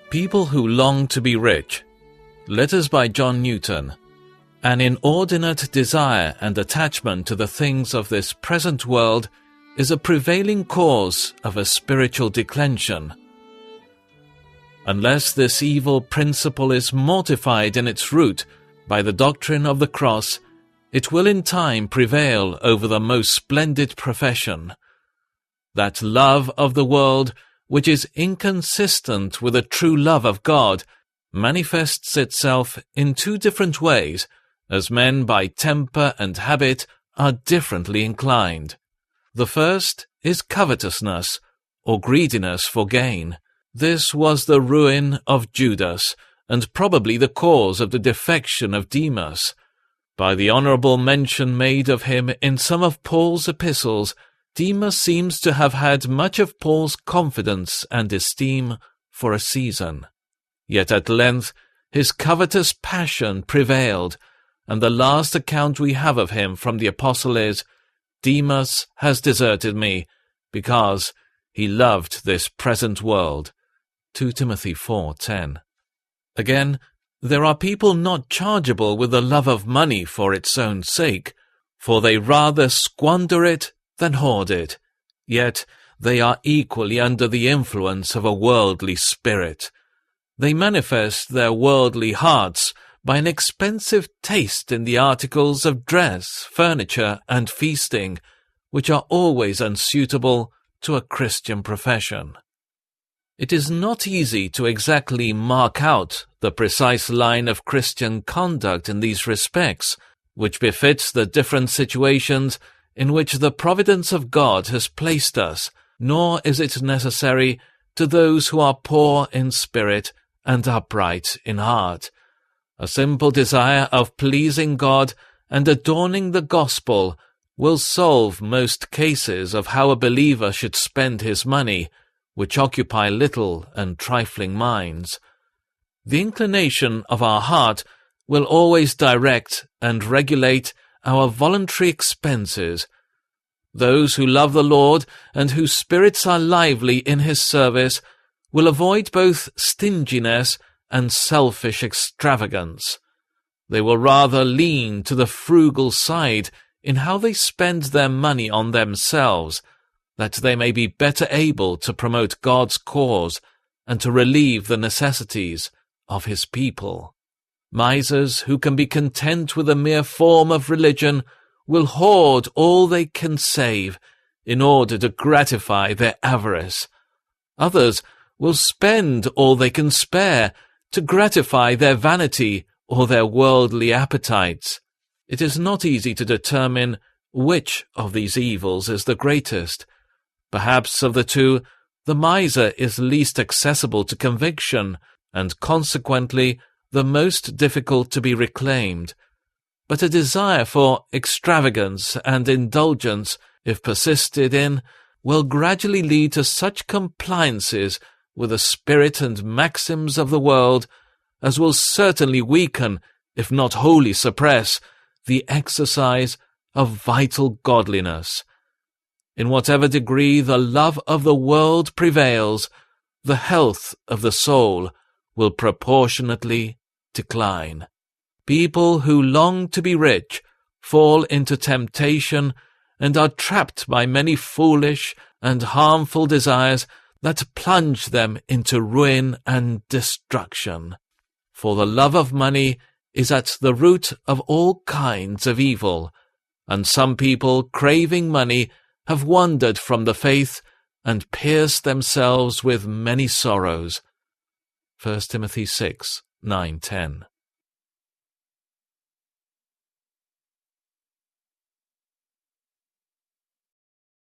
People Who Long to Be Rich. Letters by John Newton. An inordinate desire and attachment to the things of this present world is a prevailing cause of a spiritual declension. Unless this evil principle is mortified in its root by the doctrine of the cross, it will in time prevail over the most splendid profession. That love of the world which is inconsistent with a true love of God manifests itself in two different ways, as men by temper and habit are differently inclined. The first is covetousness, or greediness for gain. This was the ruin of Judas, and probably the cause of the defection of Demas. By the honourable mention made of him in some of Paul's epistles, Demas seems to have had much of Paul's confidence and esteem for a season. Yet at length his covetous passion prevailed, and the last account we have of him from the apostle is, "Demas has deserted me, because he loved this present world." 2 Timothy 4:10. Again, there are people not chargeable with the love of money for its own sake, for they rather squander it than hoard it, yet they are equally under the influence of a worldly spirit. They manifest their worldly hearts by an expensive taste in the articles of dress, furniture, and feasting, which are always unsuitable to a Christian profession. It is not easy to exactly mark out the precise line of Christian conduct in these respects, which befits the different situations in which the providence of God has placed us, nor is it necessary to those who are poor in spirit and upright in heart. A simple desire of pleasing God and adorning the gospel will solve most cases of how a believer should spend his money, which occupy little and trifling minds. The inclination of our heart will always direct and regulate our voluntary expenses. Those who love the Lord and whose spirits are lively in his service will avoid both stinginess and selfish extravagance. They will rather lean to the frugal side in how they spend their money on themselves, that they may be better able to promote God's cause and to relieve the necessities of his people. Misers who can be content with a mere form of religion will hoard all they can save in order to gratify their avarice. Others will spend all they can spare to gratify their vanity or their worldly appetites. It is not easy to determine which of these evils is the greatest. Perhaps of the two, the miser is least accessible to conviction, and consequently the most difficult to be reclaimed. But a desire for extravagance and indulgence, if persisted in, will gradually lead to such compliances with the spirit and maxims of the world as will certainly weaken, if not wholly suppress, the exercise of vital godliness. In whatever degree the love of the world prevails, the health of the soul will proportionately decline. People who long to be rich fall into temptation and are trapped by many foolish and harmful desires that plunge them into ruin and destruction. For the love of money is at the root of all kinds of evil, and some people craving money have wandered from the faith and pierced themselves with many sorrows. 1 Timothy 6:9-10.